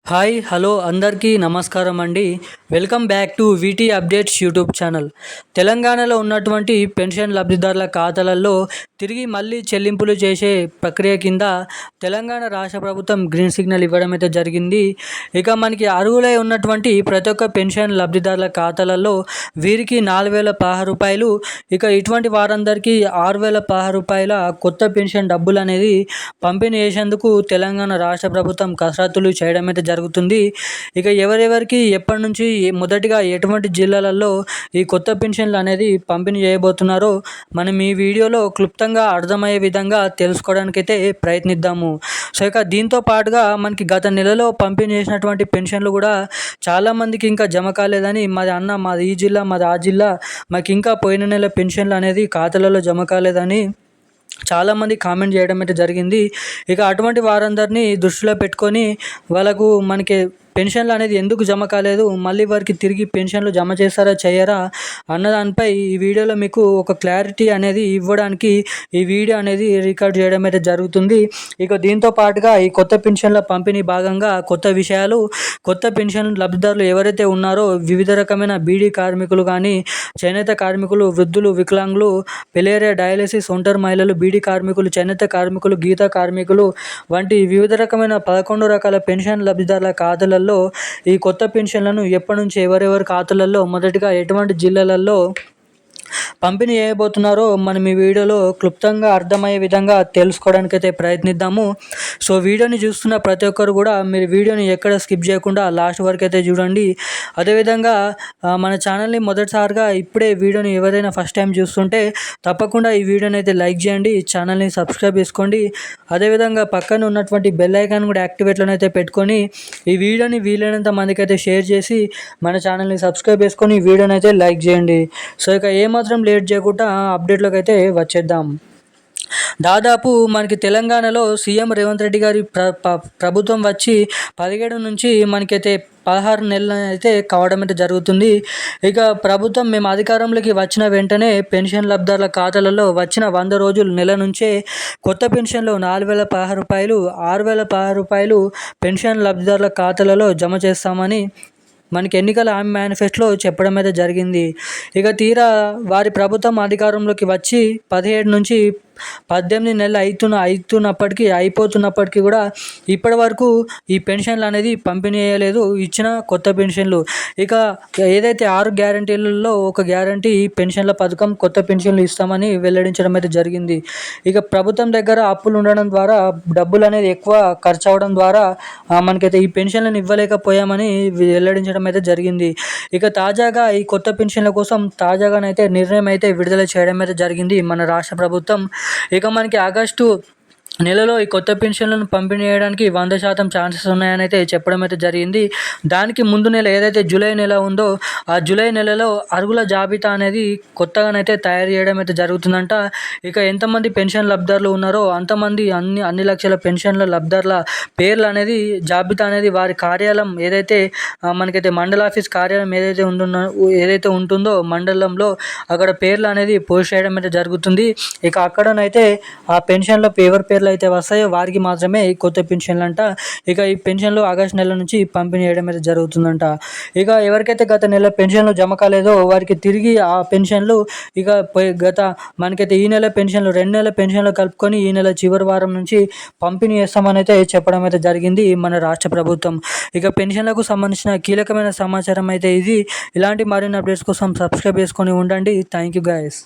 Hi hello అందరికీ నమస్కారం అండి. Welcome back to వీటీ updates YouTube channel. తెలంగాణలో ఉన్నటువంటి పెన్షన్ లబ్ధిదారుల ఖాతాలలో తిరిగి మళ్ళీ చెల్లింపులు చేసే ప్రక్రియ కింద తెలంగాణ రాష్ట్ర ప్రభుత్వం గ్రీన్ సిగ్నల్ ఇవ్వడం అయితే జరిగింది. ఇక మనకి అర్హులై ఉన్నటువంటి ప్రతి ఒక్క పెన్షన్ లబ్ధిదారుల ఖాతాలలో వీరికి 4,016 రూపాయలు, ఇక ఇటువంటి వారందరికీ 6,016 రూపాయల కొత్త పెన్షన్ డబ్బులు అనేది పంపిణీ చేసేందుకు తెలంగాణ రాష్ట్ర ప్రభుత్వం కసరత్తులు చేయడం అయితే జరుగుతుంది. ఇక ఎవరెవరికి ఎప్పటి నుంచి మొదటిగా ఎటువంటి జిల్లాలలో ఈ కొత్త పెన్షన్లు అనేది పంపిణీ చేయబోతున్నారో మనం ఈ వీడియోలో క్లుప్తంగా అర్థమయ్యే విధంగా తెలుసుకోవడానికైతే ప్రయత్నిద్దాము. సో ఇక దీంతో పాటుగా మనకి గత నెలలో పంపిణీ చేసినటువంటి పెన్షన్లు కూడా చాలామందికి ఇంకా జమ కాలేదని, మాది ఈ జిల్లా, మాది ఆ జిల్లా, మాకు ఇంకా పోయిన నెల పెన్షన్లు అనేది ఖాతాలలో జమ కాలేదని చాలామంది కామెంట్ చేయడం అయితే జరిగింది. ఇక అటువంటి వారందరినీ దృష్టిలో పెట్టుకొని వాళ్ళకు మనకి పెన్షన్లు అనేది ఎందుకు జమ కాలేదు, మళ్ళీ వారికి తిరిగి పెన్షన్లు జమ చేస్తారా చేయరా అన్న దానిపై ఈ వీడియోలో మీకు ఒక క్లారిటీ అనేది ఇవ్వడానికి ఈ వీడియో అనేది రికార్డ్ చేయడం అయితే జరుగుతుంది. ఇక దీంతో పాటుగా ఈ కొత్త పెన్షన్ల పంపిణీ భాగంగా కొత్త విషయాలు, కొత్త పెన్షన్ లబ్ధిదారులు ఎవరైతే ఉన్నారో వివిధ రకమైన బీడీ కార్మికులు కానీ, చేనేత కార్మికులు, వృద్ధులు, వికలాంగులు, పెలేరియా, డయాలసిస్, ఒంటరి మహిళలు, బీడీ కార్మికులు, చేనేత కార్మికులు, గీత కార్మికులు వంటి వివిధ రకమైన 11 రకాల పెన్షన్ లబ్ధిదారుల ఖాతాలలో ఈ కొత్త పెన్షన్లను ఎప్పటి నుంచి ఎవరెవరి ఖాతాలలో మొదటిగా ఎటువంటి జిల్లాలలో పంపిణీ చేయబోతున్నారో మనం ఈ వీడియోలో క్లుప్తంగా అర్థమయ్యే విధంగా తెలుసుకోవడానికైతే ప్రయత్నిద్దాము. సో వీడియోని చూస్తున్న ప్రతి ఒక్కరు కూడా మీరు వీడియోని ఎక్కడ స్కిప్ చేయకుండా లాస్ట్ వరకు అయితే చూడండి. అదేవిధంగా మన ఛానల్ని మొదటిసారిగా ఇప్పుడే వీడియోని ఎవరైనా ఫస్ట్ టైం చూస్తుంటే తప్పకుండా ఈ వీడియోని అయితే లైక్ చేయండి, ఛానల్ని సబ్స్క్రైబ్ చేసుకోండి. అదేవిధంగా పక్కన ఉన్నటువంటి బెల్ ఐకాన్ కూడా యాక్టివేట్లోనే అయితే పెట్టుకొని ఈ వీడియోని వీలైనంత మందికి అయితే షేర్ చేసి మన ఛానల్ని సబ్స్క్రైబ్ చేసుకొని ఈ వీడియోని అయితే లైక్ చేయండి. సో ఇక ఏమాత్రం లేట్ చేయకుండా అప్డేట్లోకి అయితే వచ్చేద్దాం. దాదాపు మనకి తెలంగాణలో సీఎం రేవంత్ రెడ్డి గారి ప్రభుత్వం వచ్చి 17 నుంచి మనకైతే 16 నెలలు అయితే కావడం అయితే జరుగుతుంది. ఇక ప్రభుత్వం మేము అధికారంలోకి వచ్చిన వెంటనే పెన్షన్ లబ్ధిదారుల ఖాతాలలో వచ్చిన 100 రోజులు నెల నుంచే కొత్త పెన్షన్లు 4,016 రూపాయలు, 6,016 రూపాయలు పెన్షన్ లబ్ధిదారుల ఖాతాలలో జమ చేస్తామని మనకి ఎన్నికల హామీ మేనిఫెస్టోలో చెప్పడం అయితే జరిగింది. ఇక తీరా వారి ప్రభుత్వం అధికారంలోకి వచ్చి 17 నుంచి 18 నెలలు అయిపోతున్నప్పటికీ కూడా ఇప్పటి వరకు ఈ పెన్షన్లు అనేది పంపిణీ చేయలేదు, ఇచ్చిన కొత్త పెన్షన్లు. ఇక ఏదైతే 6 గ్యారంటీలలో ఒక గ్యారంటీ పెన్షన్ల పథకం, కొత్త పెన్షన్లు ఇస్తామని వెల్లడించడం అయితే జరిగింది. ఇక ప్రభుత్వం దగ్గర అప్పులు ఉండడం ద్వారా డబ్బులు అనేది ఎక్కువ ఖర్చు అవడం ద్వారా మనకైతే ఈ పెన్షన్లను ఇవ్వలేకపోయామని వెల్లడించడం అయితే జరిగింది. ఇక తాజాగా ఈ కొత్త పెన్షన్ల కోసం తాజాగానైతే నిర్ణయం అయితే విడుదల చేయడం అయితే జరిగింది మన రాష్ట్ర ప్రభుత్వం. ఇక మనకి ఆగస్టు నెలలో ఈ కొత్త పెన్షన్లను పంపిణీ చేయడానికి 100% ఛాన్సెస్ ఉన్నాయని అయితే చెప్పడం అయితే జరిగింది. దానికి ముందు నెల ఏదైతే జూలై నెల ఉందో ఆ జూలై నెలలో అర్హుల జాబితా అనేది కొత్తగానైతే తయారు చేయడం అయితే జరుగుతుందంట. ఇక ఎంతమంది పెన్షన్ లబ్ధిదారులు ఉన్నారో అంతమంది అన్ని లక్షల పెన్షన్ల లబ్ధిదారుల పేర్లు అనేది జాబితా అనేది వారి కార్యాలయం ఏదైతే మనకైతే మండల ఆఫీస్ కార్యాలయం ఏదైతే ఉంటుందో మండలంలో అక్కడ పేర్లు అనేది పోస్ట్ చేయడం అయితే జరుగుతుంది. ఇక అక్కడనైతే ఆ పెన్షన్ల పేర్లు అయితే వస్తాయో వారికి మాత్రమే ఈ కొత్త పెన్షన్లు అంట. ఇక ఈ పెన్షన్లు ఆగస్టు నెల నుంచి పంపిణీ చేయడం అయితే జరుగుతుందంట. ఇక ఎవరికైతే గత నెల పెన్షన్లు జమ కాలేదో వారికి తిరిగి ఆ పెన్షన్లు ఇక మనకైతే ఈ నెల పెన్షన్లు 2 నెలల పెన్షన్లు కలుపుకొని ఈ నెల చివరి వారం నుంచి పంపిణీ చేస్తామని అయితే చెప్పడం అయితే జరిగింది మన రాష్ట్ర ప్రభుత్వం. ఇక పెన్షన్లకు సంబంధించిన కీలకమైన సమాచారం అయితే ఇది. ఇలాంటి మరిన్ని అప్డేట్స్ కోసం సబ్స్క్రైబ్ చేసుకొని ఉండండి. Thank you guys.